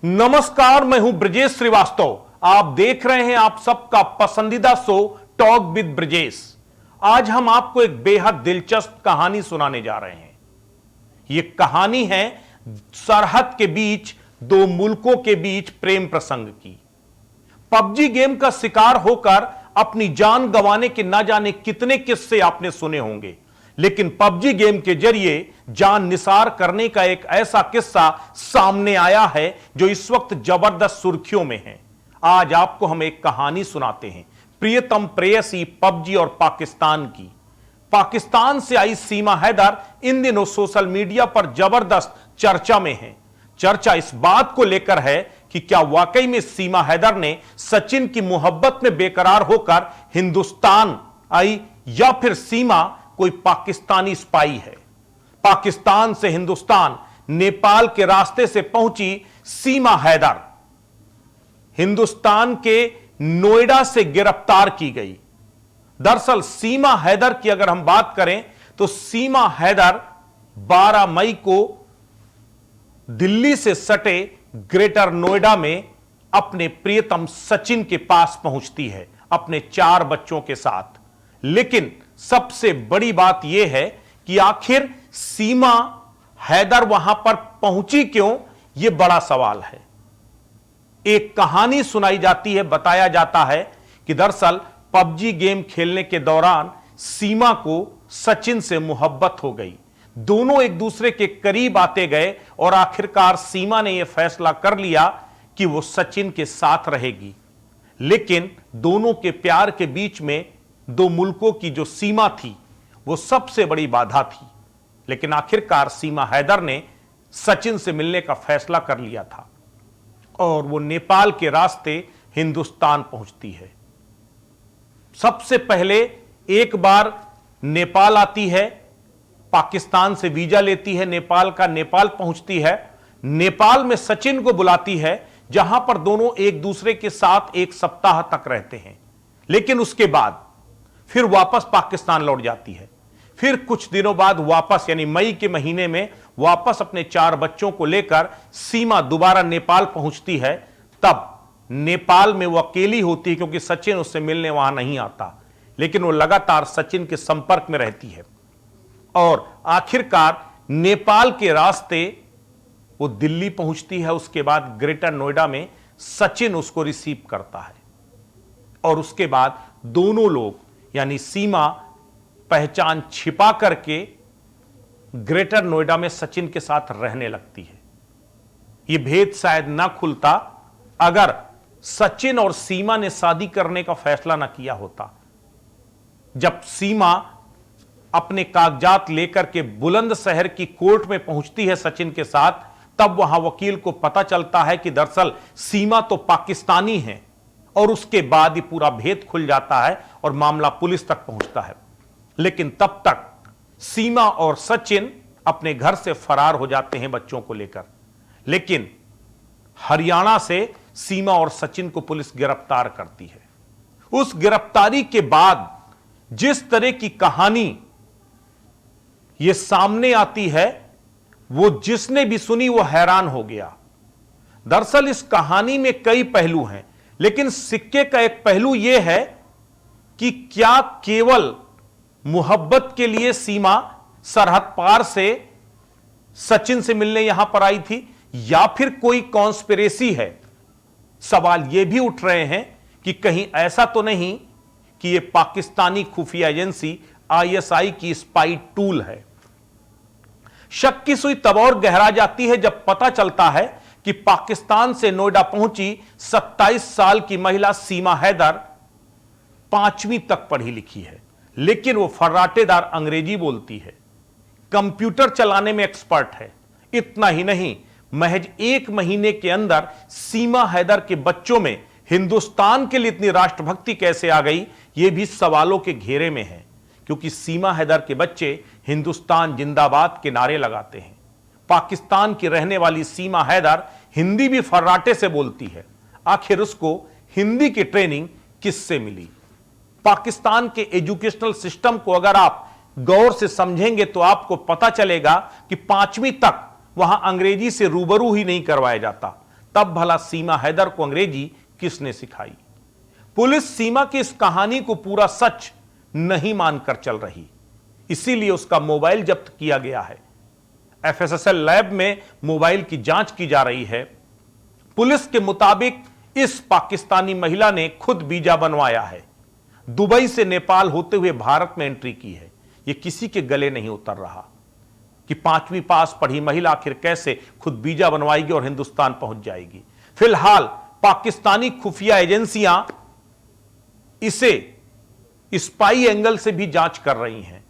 नमस्कार, मैं हूं ब्रजेश श्रीवास्तव। आप देख रहे हैं आप सबका पसंदीदा शो टॉक विद ब्रजेश। आज हम आपको एक बेहद दिलचस्प कहानी सुनाने जा रहे हैं। यह कहानी है सरहद के बीच दो मुल्कों के बीच प्रेम प्रसंग की। पबजी गेम का शिकार होकर अपनी जान गंवाने के ना जाने कितने किस्से आपने सुने होंगे, लेकिन पबजी गेम के जरिए जान निसार करने का एक ऐसा किस्सा सामने आया है जो इस वक्त जबरदस्त सुर्खियों में है। आज आपको हम एक कहानी सुनाते हैं प्रियतम प्रेयसी पबजी और पाकिस्तान की। पाकिस्तान से आई सीमा हैदर इन दिनों सोशल मीडिया पर जबरदस्त चर्चा में है। चर्चा इस बात को लेकर है कि क्या वाकई में सीमा हैदर ने सचिन की मोहब्बत में बेकरार होकर हिंदुस्तान आई या फिर सीमा कोई पाकिस्तानी स्पाई है। पाकिस्तान से हिंदुस्तान नेपाल के रास्ते से पहुंची सीमा हैदर हिंदुस्तान के नोएडा से गिरफ्तार की गई। दरअसल सीमा हैदर की अगर हम बात करें तो सीमा हैदर 12 मई को दिल्ली से सटे ग्रेटर नोएडा में अपने प्रियतम सचिन के पास पहुंचती है अपने 4 बच्चों के साथ। लेकिन सबसे बड़ी बात यह है कि आखिर सीमा हैदर वहां पर पहुंची क्यों, यह बड़ा सवाल है। एक कहानी सुनाई जाती है, बताया जाता है कि दरअसल पबजी गेम खेलने के दौरान सीमा को सचिन से मोहब्बत हो गई। दोनों एक दूसरे के करीब आते गए और आखिरकार सीमा ने यह फैसला कर लिया कि वो सचिन के साथ रहेगी। लेकिन दोनों के प्यार के बीच में दो मुल्कों की जो सीमा थी वो सबसे बड़ी बाधा थी। लेकिन आखिरकार सीमा हैदर ने सचिन से मिलने का फैसला कर लिया था और वो नेपाल के रास्ते हिंदुस्तान पहुंचती है। सबसे पहले एक बार नेपाल आती है, पाकिस्तान से वीजा लेती है नेपाल का, नेपाल पहुंचती है। नेपाल में सचिन को बुलाती है जहां पर दोनों एक दूसरे के साथ 1 सप्ताह तक रहते हैं। लेकिन उसके बाद फिर वापस पाकिस्तान लौट जाती है। फिर कुछ दिनों बाद वापस यानी मई के महीने में वापस अपने 4 बच्चों को लेकर सीमा दोबारा नेपाल पहुंचती है। तब नेपाल में वो अकेली होती है क्योंकि सचिन उससे मिलने वहां नहीं आता, लेकिन वो लगातार सचिन के संपर्क में रहती है और आखिरकार नेपाल के रास्ते वो दिल्ली पहुंचती है। उसके बाद ग्रेटर नोएडा में सचिन उसको रिसीव करता है और उसके बाद दोनों लोग यानी सीमा पहचान छिपा करके ग्रेटर नोएडा में सचिन के साथ रहने लगती है। यह भेद शायद ना खुलता अगर सचिन और सीमा ने शादी करने का फैसला ना किया होता। जब सीमा अपने कागजात लेकर के बुलंदशहर की कोर्ट में पहुंचती है सचिन के साथ, तब वहां वकील को पता चलता है कि दरअसल सीमा तो पाकिस्तानी है और उसके बाद ही पूरा भेद खुल जाता है और मामला पुलिस तक पहुंचता है। लेकिन तब तक सीमा और सचिन अपने घर से फरार हो जाते हैं बच्चों को लेकर। लेकिन हरियाणा से सीमा और सचिन को पुलिस गिरफ्तार करती है। उस गिरफ्तारी के बाद जिस तरह की कहानी यह सामने आती है वो जिसने भी सुनी वो हैरान हो गया। दरअसल इस कहानी में कई पहलू हैं, लेकिन सिक्के का एक पहलू यह है कि क्या केवल मोहब्बत के लिए सीमा सरहद पार से सचिन से मिलने यहां पर आई थी या फिर कोई कॉन्स्पिरेसी है। सवाल यह भी उठ रहे हैं कि कहीं ऐसा तो नहीं कि यह पाकिस्तानी खुफिया एजेंसी आईएसआई की स्पाई टूल है। शक की सुई तब और गहरा जाती है जब पता चलता है कि पाकिस्तान से नोएडा पहुंची 27 साल की महिला सीमा हैदर 5वीं तक पढ़ी लिखी है, लेकिन वो फर्राटेदार अंग्रेजी बोलती है, कंप्यूटर चलाने में एक्सपर्ट है। इतना ही नहीं, महज 1 महीने के अंदर सीमा हैदर के बच्चों में हिंदुस्तान के लिए इतनी राष्ट्रभक्ति कैसे आ गई, यह भी सवालों के घेरे में है। क्योंकि सीमा हैदर के बच्चे हिंदुस्तान जिंदाबाद के नारे लगाते हैं। पाकिस्तान की रहने वाली सीमा हैदर हिंदी भी फर्राटे से बोलती है। आखिर उसको हिंदी की ट्रेनिंग किससे मिली? पाकिस्तान के एजुकेशनल सिस्टम को अगर आप गौर से समझेंगे तो आपको पता चलेगा कि 5वीं तक वहां अंग्रेजी से रूबरू ही नहीं करवाया जाता। तब भला सीमा हैदर को अंग्रेजी किसने सिखाई? पुलिस सीमा की इस कहानी को पूरा सच नहीं मानकर चल रही, इसीलिए उसका मोबाइल जब्त किया गया है। एफएसएसएल लैब में मोबाइल की जांच की जा रही है। पुलिस के मुताबिक इस पाकिस्तानी महिला ने खुद वीजा बनवाया है, दुबई से नेपाल होते हुए भारत में एंट्री की है। यह किसी के गले नहीं उतर रहा कि 5वीं पास पढ़ी महिला आखिर कैसे खुद वीजा बनवाएगी और हिंदुस्तान पहुंच जाएगी। फिलहाल पाकिस्तानी खुफिया एजेंसियां इसे स्पाई एंगल से भी जांच कर रही हैं।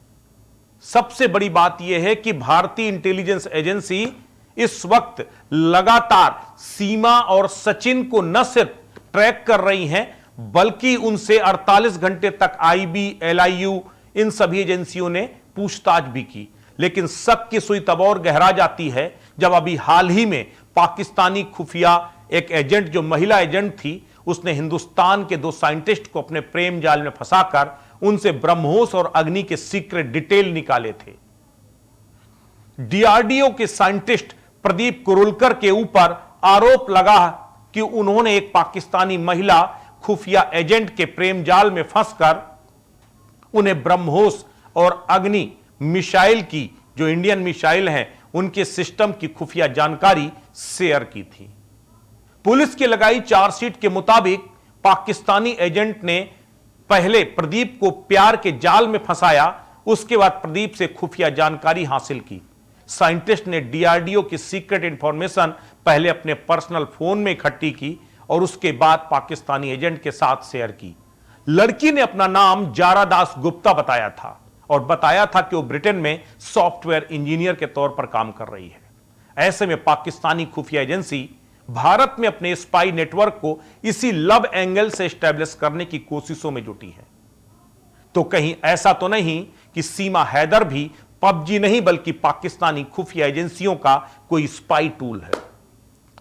सबसे बड़ी बात यह है कि भारतीय इंटेलिजेंस एजेंसी इस वक्त लगातार सीमा और सचिन को न सिर्फ ट्रैक कर रही हैं, बल्कि उनसे 48 घंटे तक आईबी, एलआईयू, इन सभी एजेंसियों ने पूछताछ भी की। लेकिन शक की सुई तब और गहरा जाती है जब अभी हाल ही में पाकिस्तानी खुफिया एक एजेंट, जो महिला एजेंट थी, उसने हिंदुस्तान के 2 साइंटिस्ट को अपने प्रेम जाल में फंसाकर उनसे ब्रह्मोस और अग्नि के सीक्रेट डिटेल निकाले थे। डीआरडीओ के साइंटिस्ट प्रदीप कुरुलकर के ऊपर आरोप लगा कि उन्होंने एक पाकिस्तानी महिला खुफिया एजेंट के प्रेम जाल में फंसकर उन्हें ब्रह्मोस और अग्नि मिसाइल की, जो इंडियन मिसाइल हैं, उनके सिस्टम की खुफिया जानकारी शेयर की थी। पुलिस की लगाई चार्जशीट के मुताबिक पाकिस्तानी एजेंट ने पहले प्रदीप को प्यार के जाल में फंसाया, उसके बाद प्रदीप से खुफिया जानकारी हासिल की। साइंटिस्ट ने डीआरडीओ की सीक्रेट इंफॉर्मेशन पहले अपने पर्सनल फोन में इकट्ठी की और उसके बाद पाकिस्तानी एजेंट के साथ शेयर की। लड़की ने अपना नाम जारा दास गुप्ता बताया था और बताया था कि वो ब्रिटेन में सॉफ्टवेयर इंजीनियर के तौर पर काम कर रही है। ऐसे में पाकिस्तानी खुफिया एजेंसी भारत में अपने स्पाई नेटवर्क को इसी लव एंगल से एस्टेब्लिश करने की कोशिशों में जुटी है। तो कहीं ऐसा तो नहीं कि सीमा हैदर भी पबजी नहीं बल्कि पाकिस्तानी खुफिया एजेंसियों का कोई स्पाई टूल है?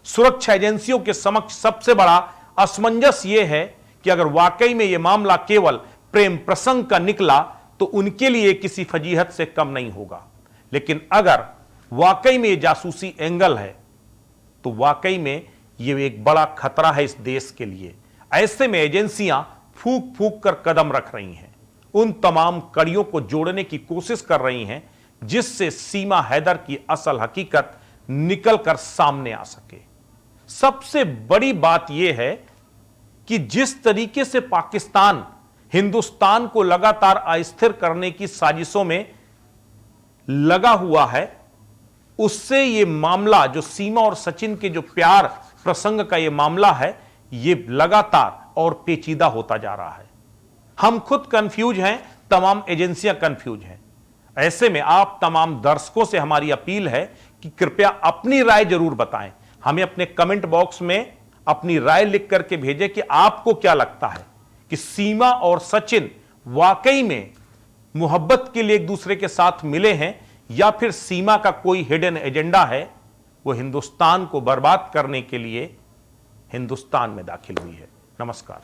सुरक्षा एजेंसियों के समक्ष सबसे बड़ा असमंजस यह है कि अगर वाकई में यह मामला केवल प्रेम प्रसंग का निकला तो उनके लिए किसी फजीहत से कम नहीं होगा, लेकिन अगर वाकई में यह जासूसी एंगल है तो वाकई में यह एक बड़ा खतरा है इस देश के लिए। ऐसे में एजेंसियां फूंक फूंक कर कदम रख रही हैं, उन तमाम कड़ियों को जोड़ने की कोशिश कर रही हैं जिससे सीमा हैदर की असल हकीकत निकलकर सामने आ सके। सबसे बड़ी बात यह है कि जिस तरीके से पाकिस्तान हिंदुस्तान को लगातार अस्थिर करने की साजिशों में लगा हुआ है, उससे यह मामला, जो सीमा और सचिन के जो प्यार प्रसंग का यह मामला है, यह लगातार और पेचीदा होता जा रहा है। हम खुद कंफ्यूज हैं, तमाम एजेंसियां कंफ्यूज हैं। ऐसे में आप तमाम दर्शकों से हमारी अपील है कि कृपया अपनी राय जरूर बताएं। हमें अपने कमेंट बॉक्स में अपनी राय लिख करके भेजें कि आपको क्या लगता है कि सीमा और सचिन वाकई में मोहब्बत के लिए एक दूसरे के साथ मिले हैं या फिर सीमा का कोई हिडन एजेंडा है, वो हिंदुस्तान को बर्बाद करने के लिए हिंदुस्तान में दाखिल हुई है। नमस्कार।